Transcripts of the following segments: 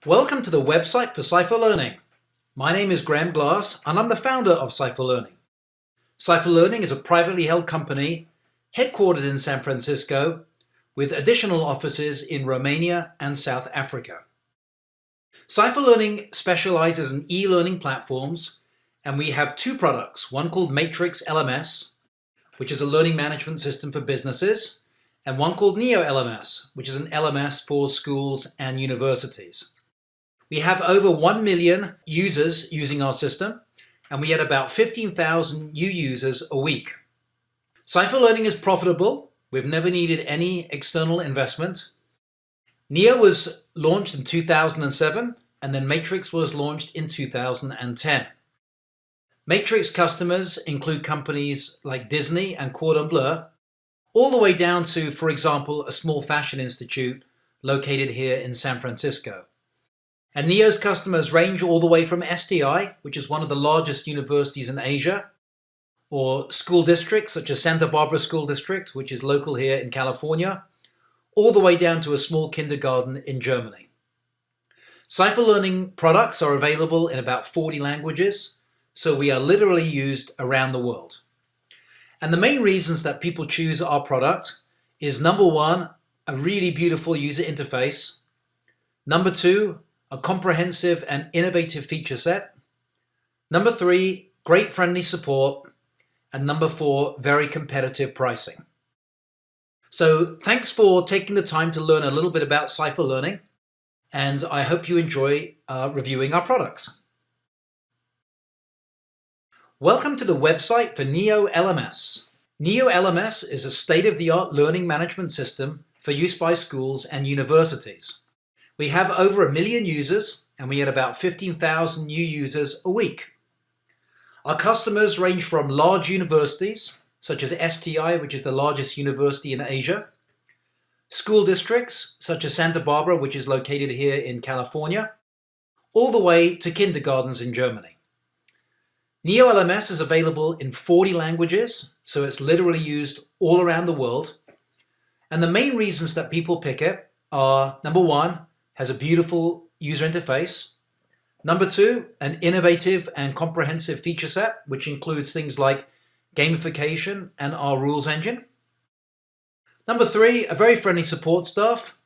Welcome to the website for Cypher Learning. My name is Graham Glass and I'm the founder of Cypher Learning. Cypher Learning is a privately held company headquartered in San Francisco with additional offices in Romania and South Africa. Cypher Learning specializes in e-learning platforms, and we have two products, one called Matrix LMS, which is a learning management system for businesses, and one called NEO LMS, which is an LMS for schools and universities. We have over 1 million users using our system, and we had about 15,000 new users a week. Cypher Learning is profitable. We've never needed any external investment. NEO was launched in 2007, and then Matrix was launched in 2010. Matrix customers include companies like Disney and Cordon Bleu, all the way down to, for example, a small fashion institute located here in San Francisco. And NEO's customers range all the way from STI, which is one of the largest universities in Asia, or school districts such as Santa Barbara School District, which is local here in California, all the way down to a small kindergarten in Germany. Cypher Learning products are available in about 40 languages, so we are literally used around the world. And the main reasons that people choose our product is number one, a really beautiful user interface. Number two, a comprehensive and innovative feature set. Number three, great friendly support. And number four, very competitive pricing. So thanks for taking the time to learn a little bit about Cypher Learning, and I hope you enjoy reviewing our products. Welcome to the website for NEO LMS. NEO LMS is a state-of-the-art learning management system for use by schools and universities. We have over 1 million users, and we had about 15,000 new users a week. Our customers range from large universities, such as STI, which is the largest university in Asia, school districts, such as Santa Barbara, which is located here in California, all the way to kindergartens in Germany. NEO LMS is available in 40 languages, so it's literally used all around the world. And the main reasons that people pick it are, number one, has a beautiful user interface. Number two, an innovative and comprehensive feature set, which includes things like gamification and our rules engine. Number three, a very friendly support staff.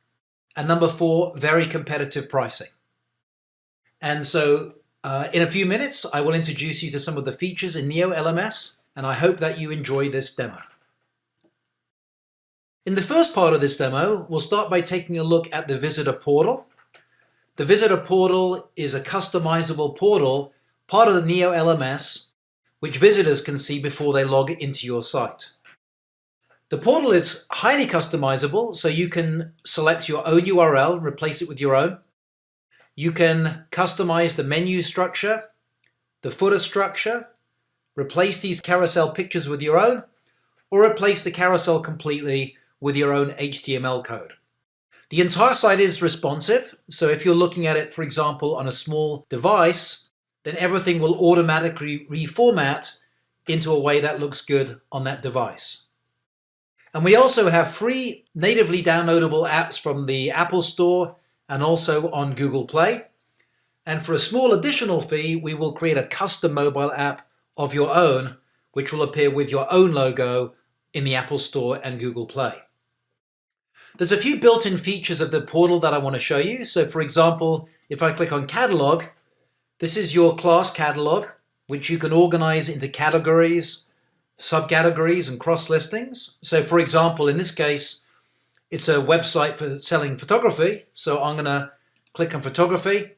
And number four, very competitive pricing. And so in a few minutes, I will introduce you to some of the features in NEO LMS, and I hope that you enjoy this demo. In the first part of this demo, we'll start by taking a look at the visitor portal. The visitor portal is a customizable portal, part of the NEO LMS, which visitors can see before they log into your site. The portal is highly customizable, so you can select your own URL, replace it with your own. You can customize the menu structure, the footer structure, replace these carousel pictures with your own, or replace the carousel completely with your own HTML code. The entire site is responsive, so if you're looking at it, for example, on a small device, then everything will automatically reformat into a way that looks good on that device. And we also have free natively downloadable apps from the Apple Store and also on Google Play. And for a small additional fee, we will create a custom mobile app of your own, which will appear with your own logo in the Apple Store and Google Play. There's a few built-in features of the portal that I want to show you. So for example, if I click on Catalog, this is your class catalog, which you can organize into categories, subcategories, and cross-listings. So for example, in this case, it's a website for selling photography. So I'm going to click on photography,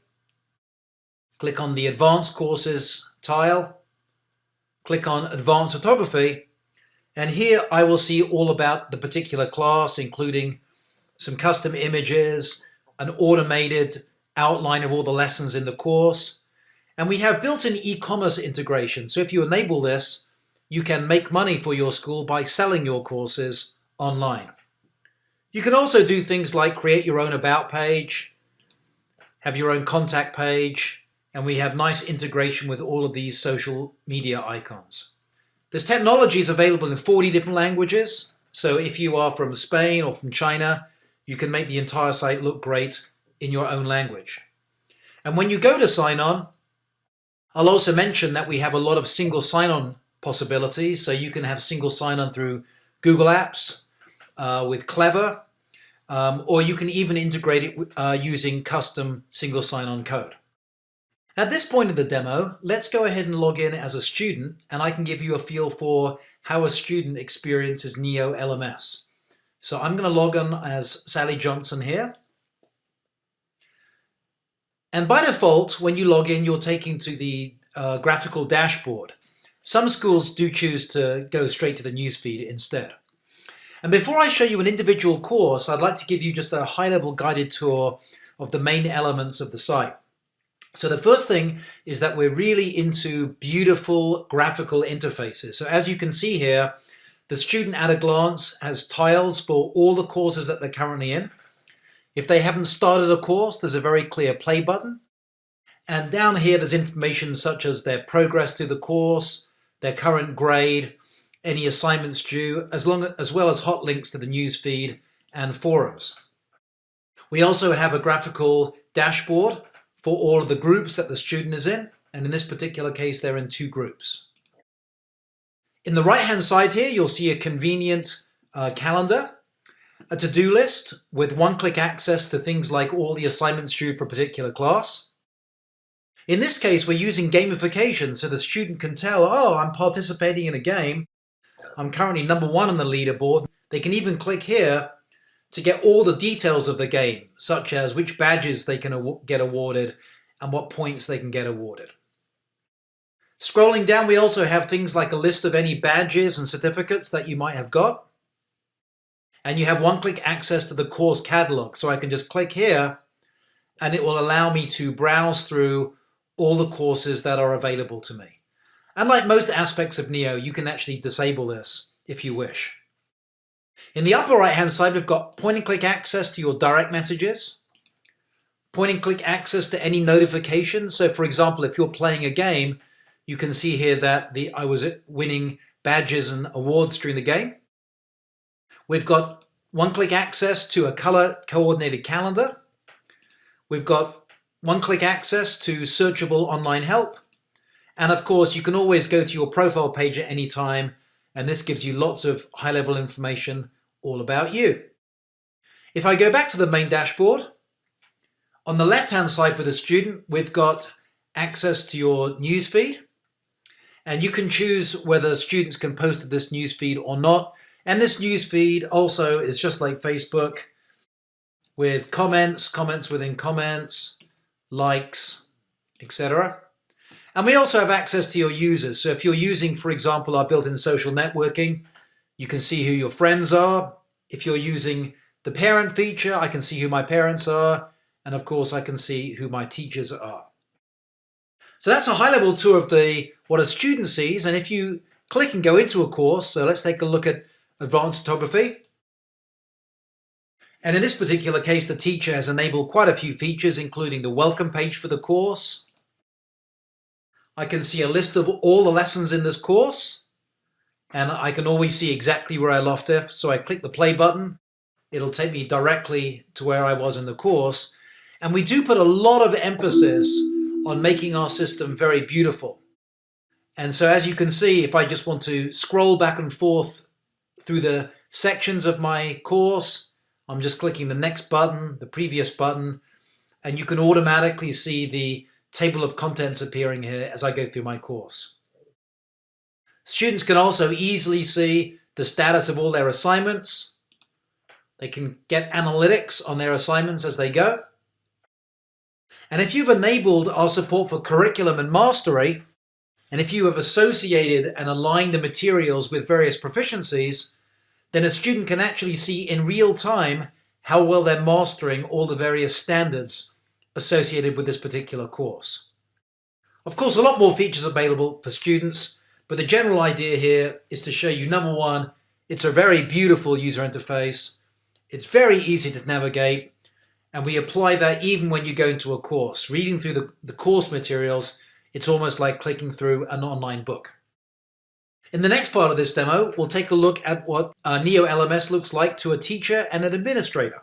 click on the advanced courses tile, click on advanced photography, and here I will see all about the particular class, including some custom images, an automated outline of all the lessons in the course. And we have built-in e-commerce integration. So if you enable this, you can make money for your school by selling your courses online. You can also do things like create your own about page, have your own contact page, and we have nice integration with all of these social media icons. This technology is available in 40 different languages. So if you are from Spain or from China, you can make the entire site look great in your own language. And when you go to sign on, I'll also mention that we have a lot of single sign-on possibilities. So you can have single sign-on through Google Apps with Clever, or you can even integrate it using custom single sign-on code. At this point of the demo, let's go ahead and log in as a student, and I can give you a feel for how a student experiences NEO LMS. So I'm going to log on as Sally Johnson here. And by default, when you log in, you're taken to the graphical dashboard. Some schools do choose to go straight to the newsfeed instead. And before I show you an individual course, I'd like to give you just a high-level guided tour of the main elements of the site. So the first thing is that we're really into beautiful graphical interfaces. So as you can see here, the student at a glance has tiles for all the courses that they're currently in. If they haven't started a course, there's a very clear play button. And down here, there's information such as their progress through the course, their current grade, any assignments due, as well as hot links to the newsfeed and forums. We also have a graphical dashboard for all of the groups that the student is in, and in this particular case, they're in 2 groups. In the right-hand side here, you'll see a convenient calendar, a to-do list with one-click access to things like all the assignments due for a particular class. In this case, we're using gamification so the student can tell, oh, I'm participating in a game. I'm currently number 1 on the leaderboard. They can even click here to get all the details of the game, such as which badges they can get awarded and what points they can get awarded. Scrolling down, we also have things like a list of any badges and certificates that you might have got. And you have one-click access to the course catalog. So I can just click here and it will allow me to browse through all the courses that are available to me. And like most aspects of NEO, you can actually disable this if you wish. In the upper right-hand side, we've got point-and-click access to your direct messages, point-and-click access to any notifications. So for example, if you're playing a game, you can see here that I was winning badges and awards during the game. We've got one-click access to a color-coordinated calendar. We've got one-click access to searchable online help. And of course, you can always go to your profile page at any time, and this gives you lots of high-level information all about you. If I go back to the main dashboard, on the left-hand side for the student, we've got access to your newsfeed, and you can choose whether students can post to this newsfeed or not. And this newsfeed also is just like Facebook with comments, comments within comments, likes, etc. And we also have access to your users. So if you're using, for example, our built-in social networking, you can see who your friends are. If you're using the parent feature, I can see who my parents are. And of course, I can see who my teachers are. So that's a high-level tour of what a student sees. And if you click and go into a course, so let's take a look at advanced photography. And in this particular case, the teacher has enabled quite a few features, including the welcome page for the course. I can see a list of all the lessons in this course, and I can always see exactly where I left off. So I click the play button. It'll take me directly to where I was in the course. And we do put a lot of emphasis on making our system very beautiful. And so as you can see, if I just want to scroll back and forth through the sections of my course, I'm just clicking the next button, the previous button, and you can automatically see the table of contents appearing here as I go through my course. Students can also easily see the status of all their assignments. They can get analytics on their assignments as they go. And if you've enabled our support for curriculum and mastery, and if you have associated and aligned the materials with various proficiencies, then a student can actually see in real time how well they're mastering all the various standards associated with this particular course. Of course, a lot more features available for students, but the general idea here is to show you, number one, it's a very beautiful user interface. It's very easy to navigate, and we apply that even when you go into a course. Reading through the course materials, it's almost like clicking through an online book. In the next part of this demo, we'll take a look at what NEO LMS looks like to a teacher and an administrator.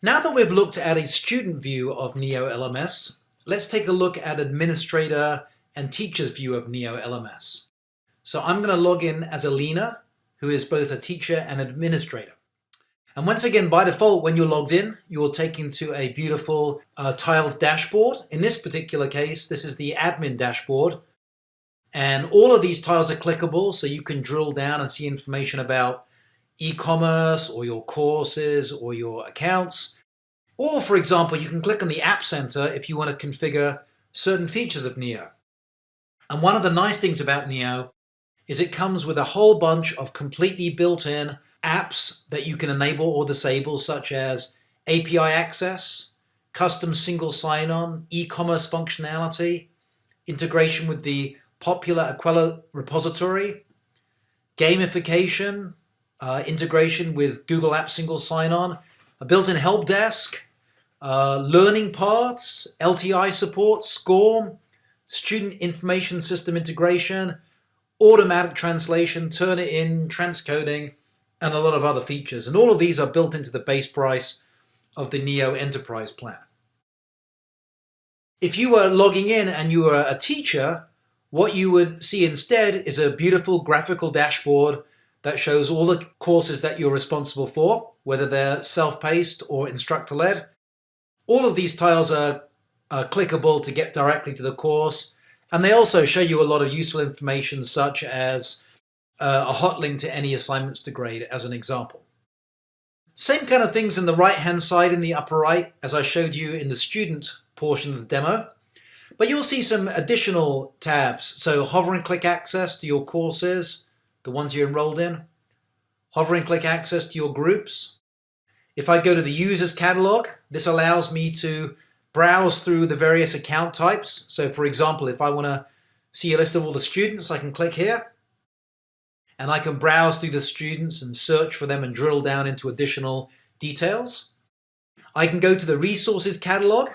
Now that we've looked at a student view of NEO LMS, let's take a look at administrator and teacher's view of NEO LMS. So I'm going to log in as Alina, who is both a teacher and administrator. And once again, by default, when you're logged in, you're taken to a beautiful tiled dashboard. In this particular case, this is the admin dashboard. And all of these tiles are clickable, so you can drill down and see information about e-commerce or your courses or your accounts. Or, for example, you can click on the App Center if you want to configure certain features of NEO. And one of the nice things about NEO is it comes with a whole bunch of completely built-in apps that you can enable or disable, such as API access, custom single sign-on, e-commerce functionality, integration with the popular Aquila repository, gamification, integration with Google Apps single sign-on, a built-in help desk, learning paths, LTI support, SCORM, student information system integration, automatic translation, Turnitin, transcoding, and a lot of other features. And all of these are built into the base price of the NEO Enterprise plan. If you were logging in and you were a teacher, what you would see instead is a beautiful graphical dashboard that shows all the courses that you're responsible for, whether they're self-paced or instructor-led. All of these tiles are clickable to get directly to the course, and they also show you a lot of useful information, such as a hot link to any assignments to grade, as an example. Same kind of things in the right-hand side in the upper right, as I showed you in the student portion of the demo. But you'll see some additional tabs. So hover and click access to your courses, the ones you're enrolled in. Hover and click access to your groups. If I go to the users catalog, this allows me to browse through the various account types. So for example, if I want to see a list of all the students, I can click here. And I can browse through the students and search for them and drill down into additional details. I can go to the resources catalog.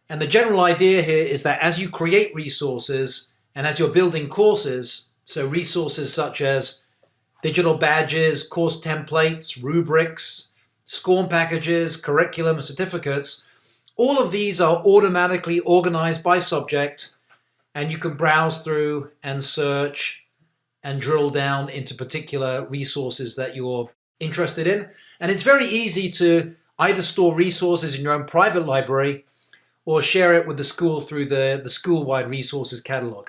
And the general idea here is that as you create resources and as you're building courses, so resources such as digital badges, course templates, rubrics, SCORM packages, curriculum, and certificates, all of these are automatically organized by subject, and you can browse through and search and drill down into particular resources that you're interested in. And it's very easy to either store resources in your own private library or share it with the school through the school-wide resources catalog.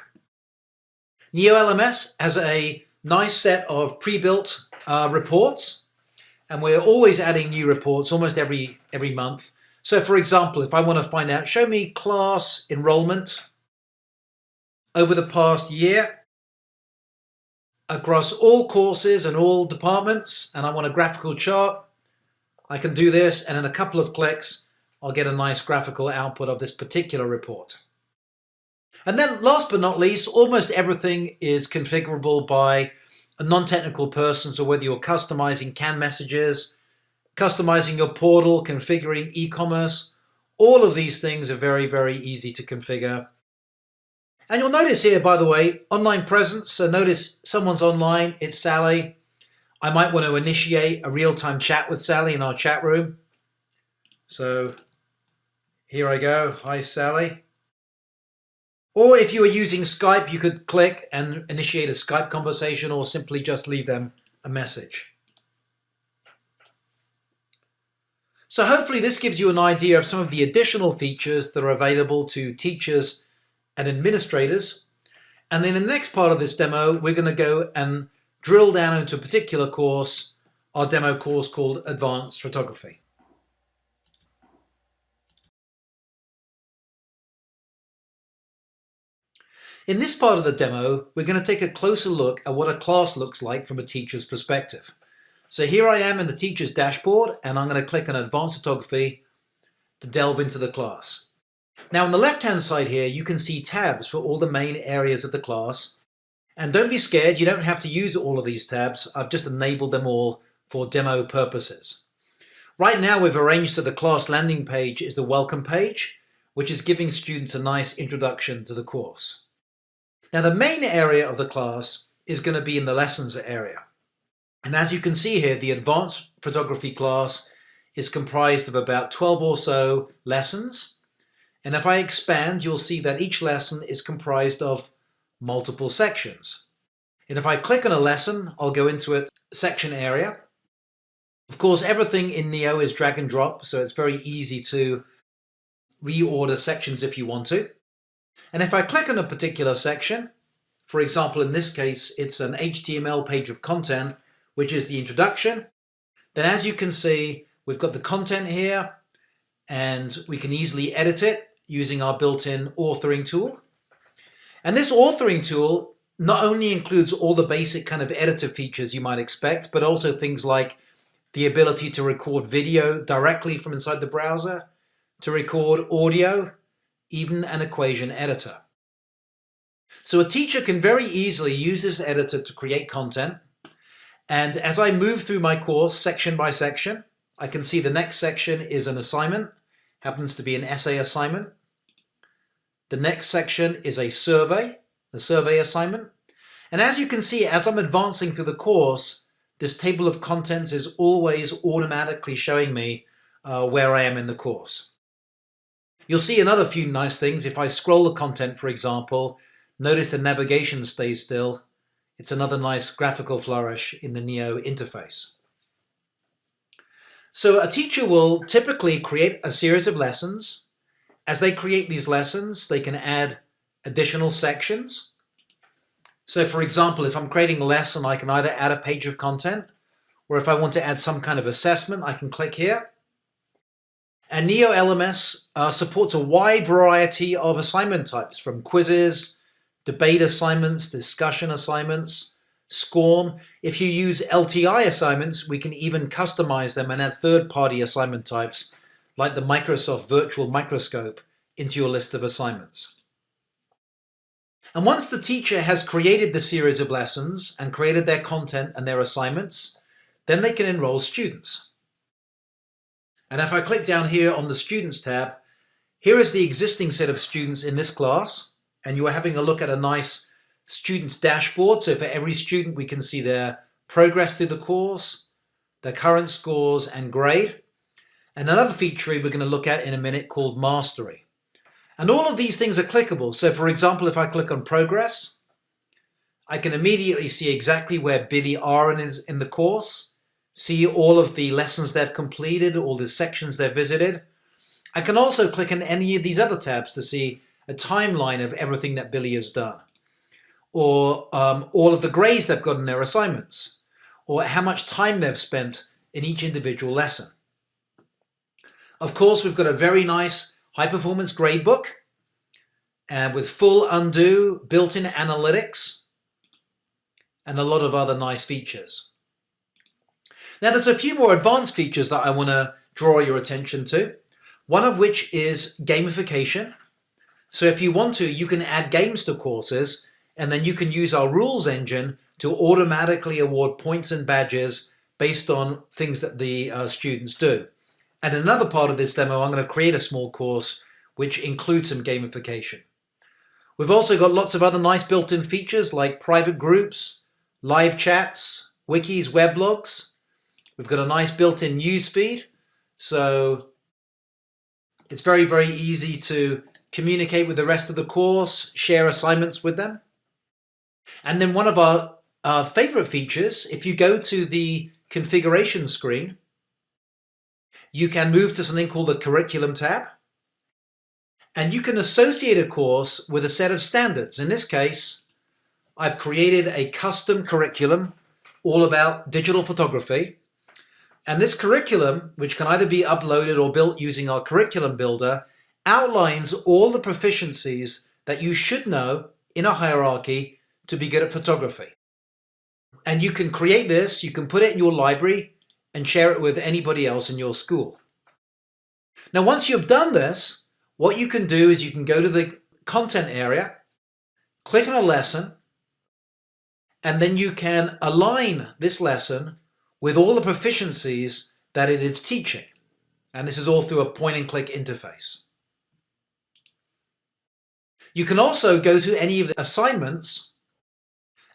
NEO LMS has a nice set of pre-built reports, and we're always adding new reports almost every month. So for example, if I want to find out, show me class enrollment over the past year across all courses and all departments, and I want a graphical chart, I can do this, and in a couple of clicks, I'll get a nice graphical output of this particular report. And then last but not least, almost everything is configurable by a non-technical person. So whether you're customizing canned messages, customizing your portal, configuring e-commerce, all of these things are very, very easy to configure. And you'll notice here, by the way, online presence. So notice someone's online, it's Sally. I might want to initiate a real-time chat with Sally in our chat room. So here I go. Hi, Sally. Or if you were using Skype, you could click and initiate a Skype conversation or simply just leave them a message. So hopefully this gives you an idea of some of the additional features that are available to teachers and administrators. And then in the next part of this demo, we're going to go and drill down into a particular course, our demo course called Advanced Photography. In this part of the demo, we're going to take a closer look at what a class looks like from a teacher's perspective. So here I am in the teacher's dashboard, and I'm going to click on Advanced Photography to delve into the class. Now on the left-hand side here, you can see tabs for all the main areas of the class. And don't be scared, you don't have to use all of these tabs. I've just enabled them all for demo purposes. Right now we've arranged so the class landing page is the welcome page, which is giving students a nice introduction to the course. Now the main area of the class is going to be in the lessons area. And as you can see here, the Advanced Photography class is comprised of about 12 or so lessons. And if I expand, you'll see that each lesson is comprised of multiple sections. And if I click on a lesson, I'll go into a section area. Of course, everything in NEO is drag and drop, so it's very easy to reorder sections if you want to. And if I click on a particular section, for example, in this case, it's an HTML page of content, which is the introduction. Then as you can see, we've got the content here, and we can easily edit it using our built-in authoring tool. And this authoring tool not only includes all the basic kind of editor features you might expect, but also things like the ability to record video directly from inside the browser, to record audio, even an equation editor. So a teacher can very easily use this editor to create content. And as I move through my course section by section, I can see the next section is an assignment, happens to be an essay assignment. The next section is a survey, the survey assignment. And as you can see, as I'm advancing through the course, this table of contents is always automatically showing me where I am in the course. You'll see another few nice things. If I scroll the content, for example, notice the navigation stays still. It's another nice graphical flourish in the NEO interface. So a teacher will typically create a series of lessons. As they create these lessons, they can add additional sections. So for example, if I'm creating a lesson, I can either add a page of content, or if I want to add some kind of assessment, I can click here. And NEO LMS supports a wide variety of assignment types, from quizzes, debate assignments, discussion assignments, SCORM. If you use LTI assignments, we can even customize them and add third-party assignment types, like the Microsoft Virtual Microscope, into your list of assignments. And once the teacher has created the series of lessons and created their content and their assignments, then they can enroll students. And if I click down here on the Students tab, here is the existing set of students in this class, and you are having a look at a nice students dashboard. So for every student, we can see their progress through the course, their current scores and grade. And another feature we're going to look at in a minute called Mastery. And all of these things are clickable. So for example, if I click on Progress, I can immediately see exactly where Billy are is in the course, see all of the lessons they've completed, all the sections they've visited. I can also click on any of these other tabs to see a timeline of everything that Billy has done, or all of the grades they've got in their assignments, or how much time they've spent in each individual lesson. Of course, we've got a very nice high-performance gradebook with full undo, built-in analytics, and a lot of other nice features. Now, there's a few more advanced features that I want to draw your attention to, one of which is gamification. So if you want to, you can add games to courses, and then you can use our rules engine to automatically award points and badges based on things that the students do. And another part of this demo, I'm going to create a small course which includes some gamification. We've also got lots of other nice built-in features like private groups, live chats, wikis, weblogs. We've got a nice built-in news feed, so it's very, very easy to communicate with the rest of the course, share assignments with them. And then one of our favorite features, if you go to the configuration screen, you can move to something called the Curriculum tab, and you can associate a course with a set of standards. In this case, I've created a custom curriculum all about digital photography. And this curriculum, which can either be uploaded or built using our curriculum builder, outlines all the proficiencies that you should know in a hierarchy to be good at photography. And you can create this, you can put it in your library and share it with anybody else in your school. Now, once you've done this, what you can do is you can go to the content area, click on a lesson, and then you can align this lesson with all the proficiencies that it is teaching. And this is all through a point and click interface. You can also go to any of the assignments,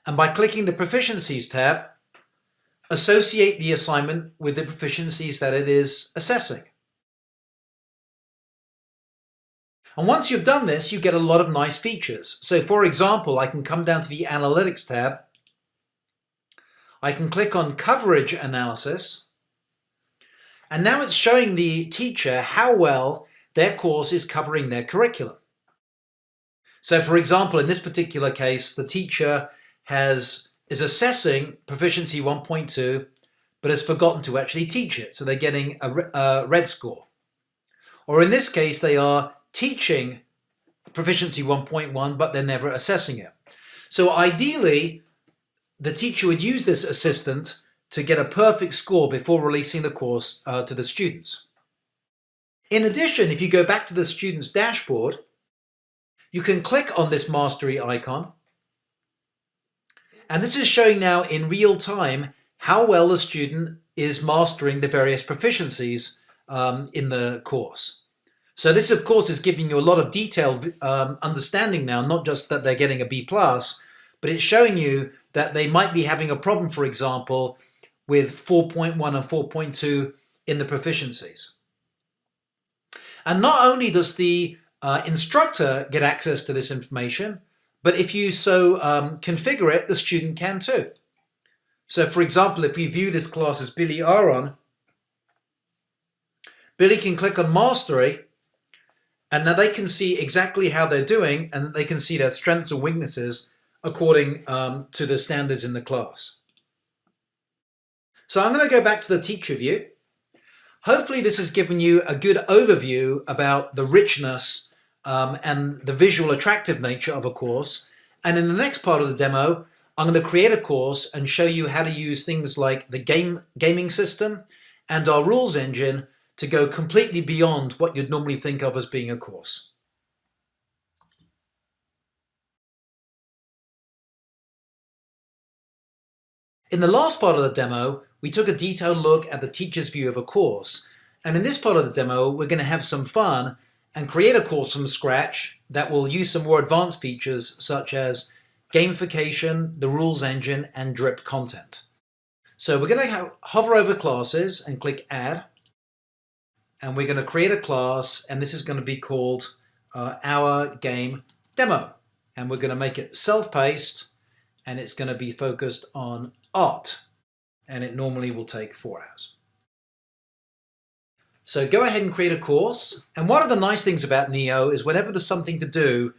and by clicking the Proficiencies tab, associate the assignment with the proficiencies that it is assessing. And once you've done this, you get a lot of nice features. So for example, I can come down to the Analytics tab. I can click on Coverage Analysis. And now it's showing the teacher how well their course is covering their curriculum. So for example, in this particular case, the teacher is assessing Proficiency 1.2, but has forgotten to actually teach it. So they're getting a red score. Or in this case, they are teaching Proficiency 1.1, but they're never assessing it. So ideally, the teacher would use this assistant to get a perfect score before releasing the course to the students. In addition, if you go back to the student's dashboard, you can click on this mastery icon. And this is showing now in real time how well the student is mastering the various proficiencies in the course. So this, of course, is giving you a lot of detailed understanding now, not just that they're getting a B+, but it's showing you that they might be having a problem, for example, with 4.1 and 4.2 in the proficiencies. And not only does the instructor get access to this information, but if you so configure it, the student can too. So for example, if we view this class as Billy Aaron, Billy can click on Mastery, and now they can see exactly how they're doing, and they can see their strengths and weaknesses according to the standards in the class. So I'm going to go back to the teacher view. Hopefully this has given you a good overview about the richness and the visual attractive nature of a course. And in the next part of the demo, I'm going to create a course and show you how to use things like the gaming system and our rules engine to go completely beyond what you'd normally think of as being a course. In the last part of the demo, we took a detailed look at the teacher's view of a course. And in this part of the demo, we're going to have some fun and create a course from scratch that will use some more advanced features such as gamification, the rules engine, and drip content. So we're going to hover over classes and click Add. And we're going to create a class, and this is going to be called Our Game Demo. And we're going to make it self-paced, and it's going to be focused on art. And it normally will take 4 hours. So go ahead and create a course. And one of the nice things about NEO is whenever there's something to do,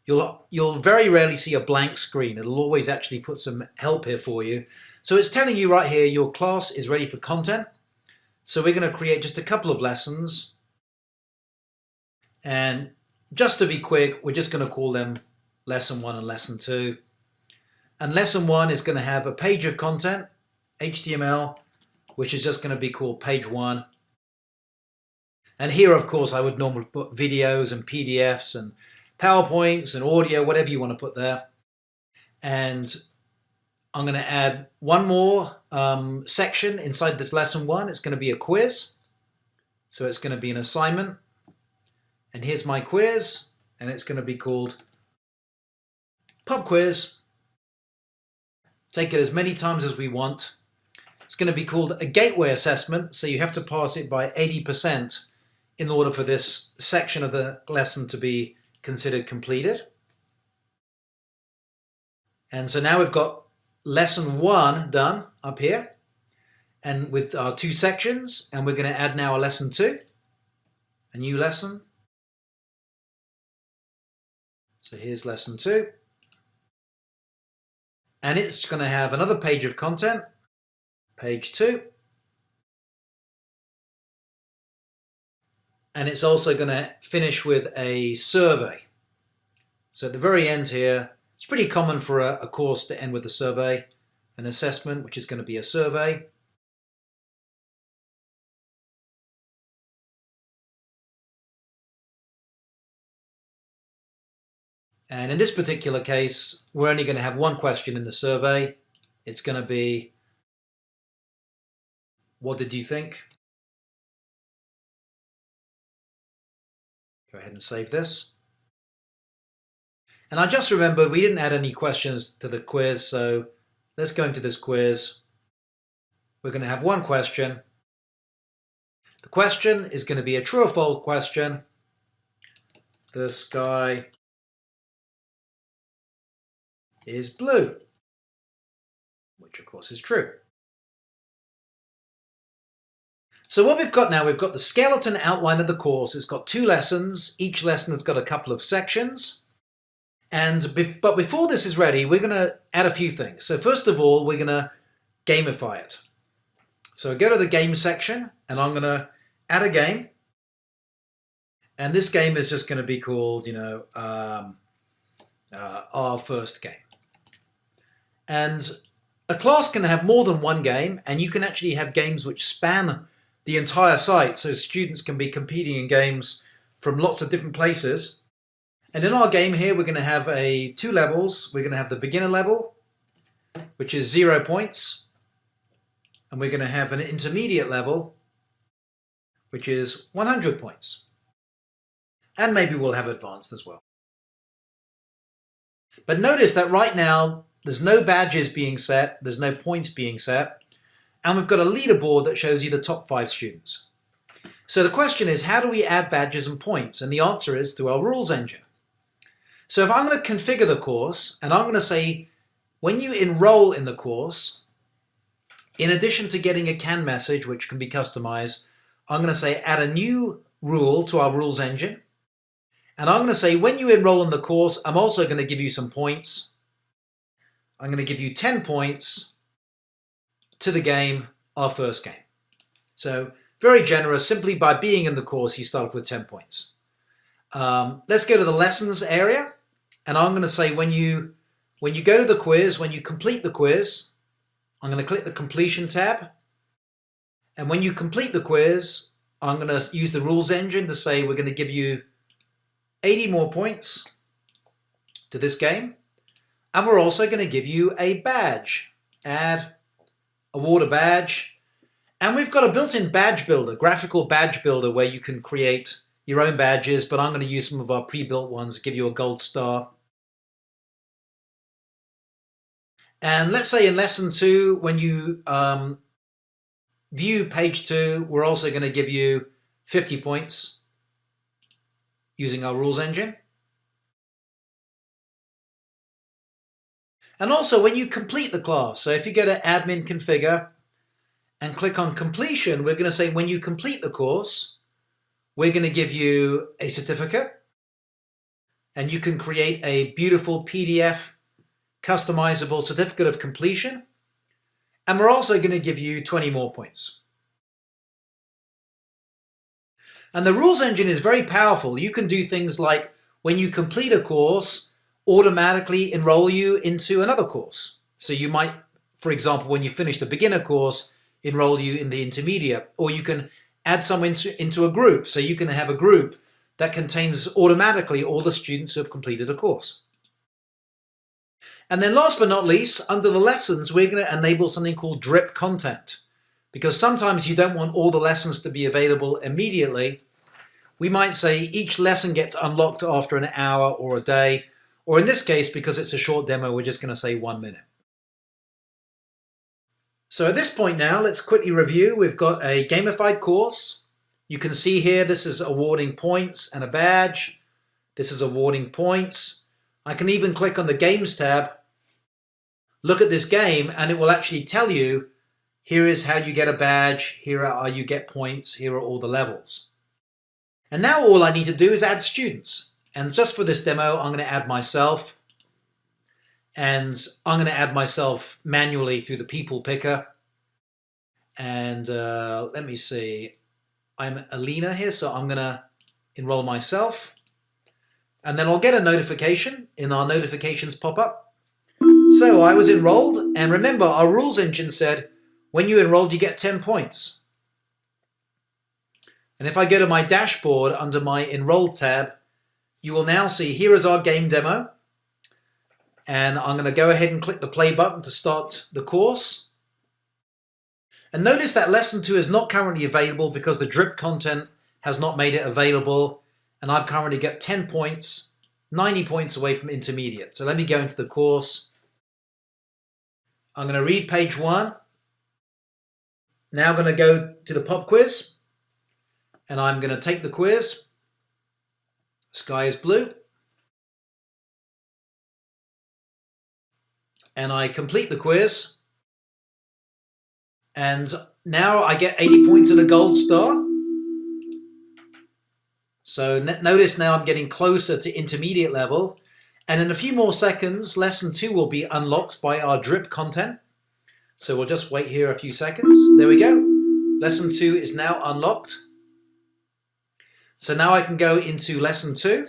you'll very rarely see a blank screen. It'll always actually put some help here for you. So it's telling you right here, your class is ready for content. So we're going to create just a couple of lessons. And just to be quick, we're just going to call them Lesson 1 and Lesson 2. And Lesson 1 is going to have a page of content, HTML, which is just going to be called Page 1. And here, of course, I would normally put videos and PDFs and PowerPoints and audio, whatever you want to put there. And I'm going to add one more section inside this lesson 1. It's going to be a quiz. So it's going to be an assignment. And here's my quiz. And it's going to be called Pub Quiz. Take it as many times as we want. It's going to be called a gateway assessment. So you have to pass it by 80% in order for this section of the lesson to be considered completed. And so now we've got Lesson 1 done up here, and with our 2 sections, and we're going to add now a Lesson 2, a new lesson. So here's Lesson 2. And it's going to have another page of content, Page 2. And it's also going to finish with a survey. So at the very end here, it's pretty common for a course to end with a survey, an assessment, which is going to be a survey. And in this particular case, we're only going to have one question in the survey. It's going to be, what did you think? Go ahead and save this. And I just remembered we didn't add any questions to the quiz, so let's go into this quiz. we're going to have one question. The question is going to be a true or false question. The sky is blue, which of course is true. So what we've got now, we've got the skeleton outline of the course. It's got 2 lessons. Each lesson has got a couple of sections. But before this is ready, we're going to add a few things. So first of all, we're going to gamify it. So I go to the game section and I'm going to add a game. And this game is just going to be called, our first game. And a class can have more than one game, and you can actually have games which span the entire site, so students can be competing in games from lots of different places. And in our game here, we're going to have 2 levels. We're going to have the beginner level, which is 0 points. And we're going to have an intermediate level, which is 100 points. And maybe we'll have advanced as well. But notice that right now, there's no badges being set, there's no points being set, and we've got a leaderboard that shows you the top 5 students. So the question is, how do we add badges and points? And the answer is through our rules engine. So if I'm going to configure the course, and I'm going to say, when you enroll in the course, in addition to getting a CAN message, which can be customized, I'm going to say add a new rule to our rules engine. And I'm going to say, when you enroll in the course, I'm also going to give you some points. I'm going to give you 10 points to the game, our first game. So very generous. Simply by being in the course, you start off with 10 points. Let's go to the lessons area. And I'm going to say, when you go to the quiz, when you complete the quiz, I'm going to click the completion tab. And when you complete the quiz, I'm going to use the rules engine to say we're going to give you 80 more points to this game. And we're also going to give you a badge. Add, award a badge. And we've got a built-in badge builder, graphical badge builder, where you can create your own badges, but I'm going to use some of our pre-built ones to give you a gold star. And let's say in lesson 2, when you view page 2, we're also going to give you 50 points using our rules engine. And also when you complete the class, so if you go to admin configure and click on completion, we're going to say when you complete the course, we're going to give you a certificate, and you can create a beautiful PDF customizable certificate of completion. And we're also going to give you 20 more points. And the rules engine is very powerful. You can do things like, when you complete a course, automatically enroll you into another course. So you might, for example, when you finish the beginner course, enroll you in the intermediate, or you can add someone into a group. So you can have a group that contains automatically all the students who have completed a course. And then last but not least, under the lessons, we're going to enable something called drip content, because sometimes you don't want all the lessons to be available immediately. We might say each lesson gets unlocked after an hour or a day, or in this case, because it's a short demo, we're just going to say 1 minute. So at this point now, let's quickly review. We've got a gamified course. You can see here, this is awarding points and a badge. This is awarding points. I can even click on the Games tab, look at this game, and it will actually tell you, here is how you get a badge, here are how you get points, here are all the levels. And now all I need to do is add students. And just for this demo, I'm going to add myself. And I'm going to add myself manually through the people picker. And let me see. I'm Alina here, so I'm going to enroll myself. And then I'll get a notification in our notifications pop-up. So I was enrolled. And remember, our rules engine said, when you enrolled, you get 10 points. And if I go to my dashboard under my Enrolled tab, you will now see here is our game demo. And I'm going to go ahead and click the play button to start the course. And notice that lesson 2 is not currently available because the drip content has not made it available. And I've currently got 10 points, 90 points away from intermediate. So let me go into the course. I'm going to read page 1. Now I'm going to go to the pop quiz, and I'm going to take the quiz. Sky is blue. And I complete the quiz. And now I get 80 points and a gold star. So notice now I'm getting closer to intermediate level. And in a few more seconds, lesson 2 will be unlocked by our drip content. So we'll just wait here a few seconds. There we go. Lesson 2 is now unlocked. So now I can go into lesson 2.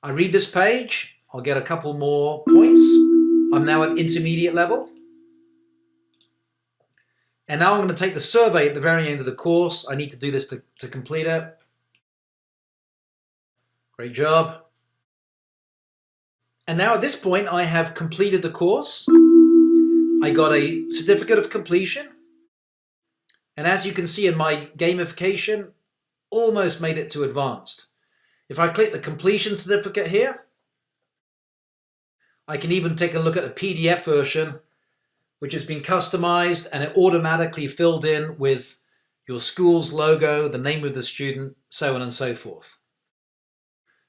I read this page. I'll get a couple more points. I'm now at intermediate level. And now I'm going to take the survey at the very end of the course. I need to do this to complete it. Great job. And now at this point, I have completed the course. I got a certificate of completion. And as you can see in my gamification, almost made it to advanced. If I click the completion certificate here, I can even take a look at a PDF version, which has been customized, and it automatically filled in with your school's logo, the name of the student, so on and so forth.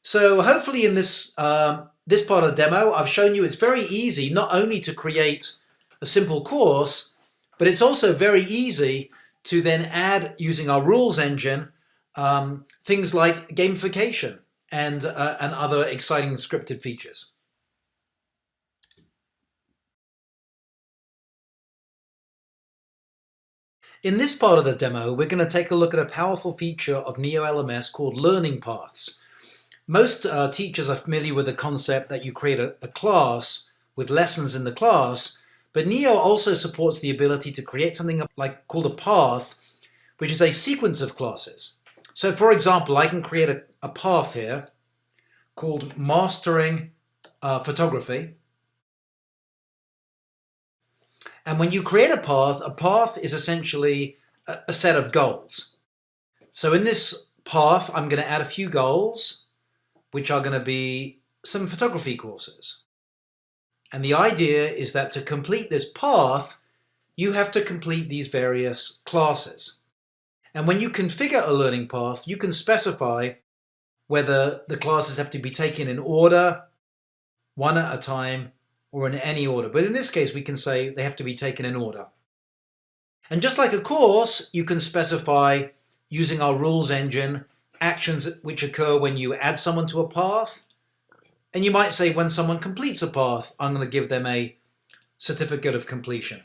So hopefully in this part of the demo, I've shown you it's very easy not only to create a simple course, but it's also very easy to then add, using our rules engine, things like gamification and other exciting scripted features. In this part of the demo, we're going to take a look at a powerful feature of NEO LMS called learning paths. Most teachers are familiar with the concept that you create a class with lessons in the class, but NEO also supports the ability to create something called a path, which is a sequence of classes. So for example, I can create a path here called Mastering Photography. And when you create a path is essentially a set of goals. So in this path, I'm going to add a few goals, which are going to be some photography courses. And the idea is that to complete this path, you have to complete these various classes. And when you configure a learning path, you can specify whether the classes have to be taken in order, one at a time, or in any order. But in this case, we can say they have to be taken in order. And just like a course, you can specify, using our rules engine, actions which occur when you add someone to a path. And you might say when someone completes a path, I'm going to give them a certificate of completion.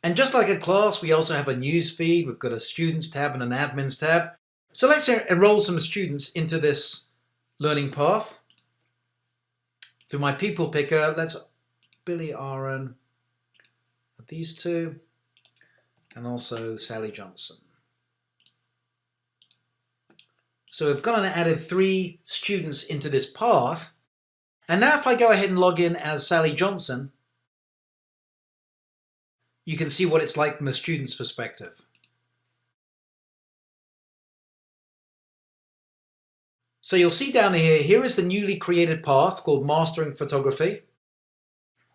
And just like a class, we also have a news feed. We've got a students tab and an admins tab. So let's enroll some students into this learning path. Through my people picker, let's Billy Aaron, these two, and also Sally Johnson. So we've gone and added 3 students into this path. And now if I go ahead and log in as Sally Johnson, you can see what it's like from a student's perspective. So you'll see down here is the newly created path called Mastering Photography.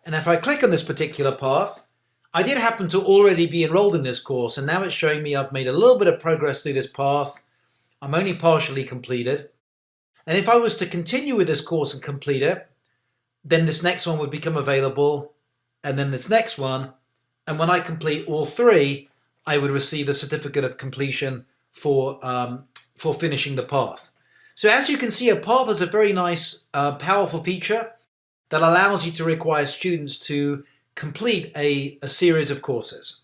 And if I click on this particular path, I did happen to already be enrolled in this course, and now it's showing me I've made a little bit of progress through this path. I'm only partially completed. And if I was to continue with this course and complete it, then this next one would become available, and then this next one. And when I complete all 3, I would receive the certificate of completion for finishing the path. So as you can see, a path is a very nice, powerful feature that allows you to require students to complete a series of courses.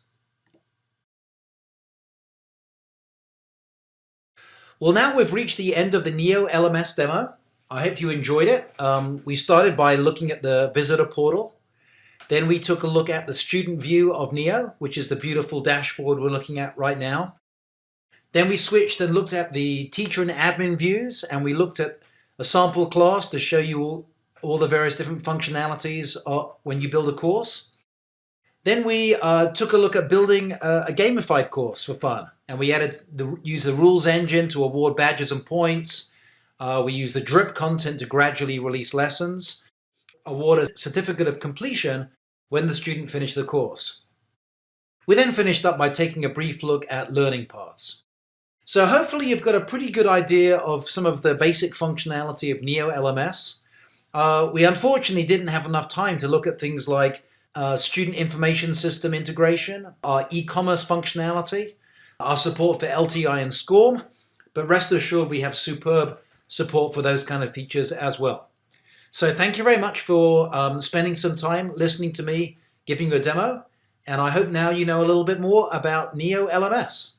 Well, now we've reached the end of the NEO LMS demo. I hope you enjoyed it. We started by looking at the visitor portal. Then we took a look at the student view of NEO, which is the beautiful dashboard we're looking at right now. Then we switched and looked at the teacher and admin views, and we looked at a sample class to show you all the various different functionalities when you build a course. Then we took a look at building a gamified course for fun, and we used the rules engine to award badges and points. We used the drip content to gradually release lessons, award a certificate of completion when the student finished the course. We then finished up by taking a brief look at learning paths. So hopefully you've got a pretty good idea of some of the basic functionality of NEO LMS. We unfortunately didn't have enough time to look at things like student information system integration, our e-commerce functionality, our support for LTI and SCORM, but rest assured we have superb support for those kind of features as well. So thank you very much for spending some time listening to me giving you a demo, and I hope now you know a little bit more about NEO LMS.